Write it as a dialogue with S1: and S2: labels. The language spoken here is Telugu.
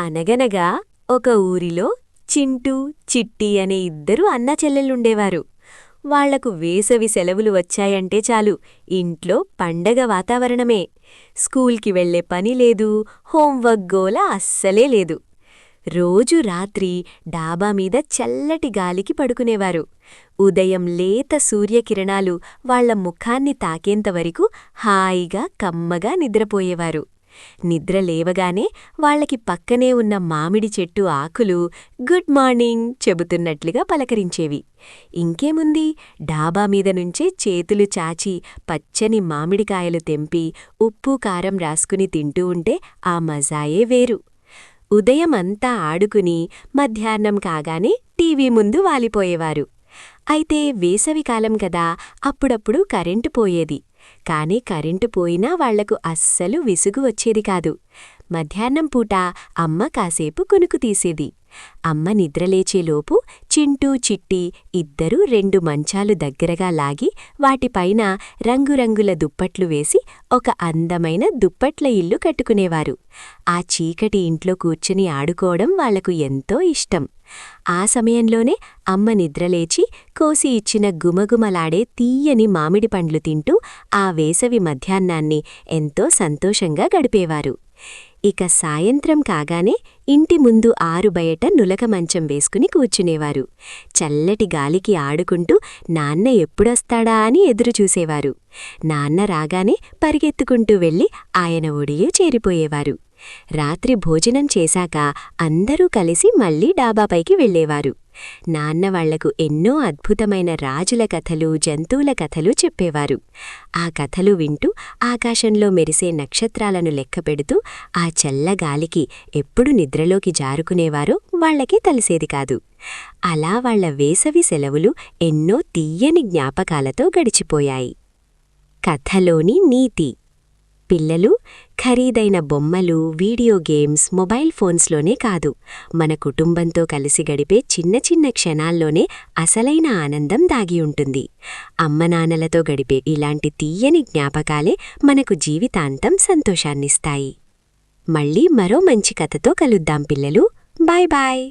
S1: అనగనగా ఒక ఊరిలో చింటూ, చిట్టి అనే ఇద్దరు అన్నాచెల్లెళ్ళుండేవారు. వాళ్లకు వేసవి సెలవులు వచ్చాయంటే చాలు ఇంట్లో పండగ వాతావరణమే. స్కూల్కి వెళ్లే పనిలేదు, హోంవర్క్ గోల అస్సలే లేదు. రోజు రాత్రి డాబామీద చల్లటి గాలికి పడుకునేవారు. ఉదయం లేత సూర్యకిరణాలు వాళ్ల ముఖాన్ని తాకేంతవరకు హాయిగా కమ్మగా నిద్రపోయేవారు. నిద్ర లేవగానే వాళ్లకి పక్కనే ఉన్న మామిడి చెట్టు ఆకులు గుడ్ మార్నింగ్ చెబుతున్నట్లుగా పలకరించేవి. ఇంకేముంది, డాబామీద నుంచే చేతులు చాచి పచ్చని మామిడికాయలు తెంపి ఉప్పు కారం రాసుకుని తింటూ ఉంటే ఆ మజాయే వేరు. ఉదయమంతా ఆడుకుని మధ్యాహ్నం కాగానే టీవీ ముందు వాలిపోయేవారు. అయితే వేసవికాలం కదా, అప్పుడప్పుడు కరెంటు పోయేది. కాని కరెంటు పోయినా వాళ్లకు అస్సలు విసుగు వచ్చేది కాదు. మధ్యాహ్నం పూట అమ్మ కాసేపు కునుకు తీసేది. అమ్మ నిద్రలేచేలోపు చింటూ, చిట్టి ఇద్దరూ 2 మంచాలు దగ్గరగా లాగి వాటిపైన రంగురంగుల దుప్పట్లు వేసి ఒక అందమైన దుప్పట్ల ఇల్లు కట్టుకునేవారు. ఆ చీకటి ఇంట్లో కూర్చుని ఆడుకోవడం వాళ్లకు ఎంతో ఇష్టం. ఆ సమయంలోనే అమ్మ నిద్రలేచి కోసి ఇచ్చిన గుమగుమలాడే తీయని మామిడి పండ్లు తింటూ ఆ వేసవి మధ్యాహ్నాన్ని ఎంతో సంతోషంగా గడిపేవారు. ఇక సాయంత్రం కాగానే ఇంటి ముందు ఆరుబయట నులక మంచం వేసుకుని కూర్చునేవారు. చల్లటి గాలికి ఆడుకుంటూ నాన్న ఎప్పుడొస్తాడా అని ఎదురుచూసేవారు. నాన్న రాగానే పరిగెత్తుకుంటూ వెళ్లి ఆయన ఒడిలో చేరిపోయేవారు. రాత్రి భోజనం చేశాక అందరూ కలిసి మళ్లీ డాబాపైకి వెళ్లేవారు. నాన్న వాళ్లకు ఎన్నో అద్భుతమైన రాజుల కథలు, జంతువుల కథలు చెప్పేవారు. ఆ కథలు వింటూ ఆకాశంలో మెరిసే నక్షత్రాలను లెక్కపెడుతూ ఆ చల్లగాలికి ఎప్పుడు నిద్రలోకి జారుకునేవారో వాళ్లకే తెలిసేది కాదు. అలా వాళ్ల వేసవి సెలవులు ఎన్నో తీయని జ్ఞాపకాలతో గడిచిపోయాయి. కథలోని నీతి: పిల్లలు, ఖరీదైన బొమ్మలు, వీడియో గేమ్స్, మొబైల్ ఫోన్స్లోనే కాదు, మన కుటుంబంతో కలిసి గడిపే చిన్న చిన్న క్షణాల్లోనే అసలైన ఆనందం దాగి ఉంటుంది. అమ్మనాన్నలతో గడిపే ఇలాంటి తీయని జ్ఞాపకాలే మనకు జీవితాంతం సంతోషాన్నిస్తాయి. మళ్ళీ మరో మంచి కథతో కలుద్దాం పిల్లలు. Bye bye.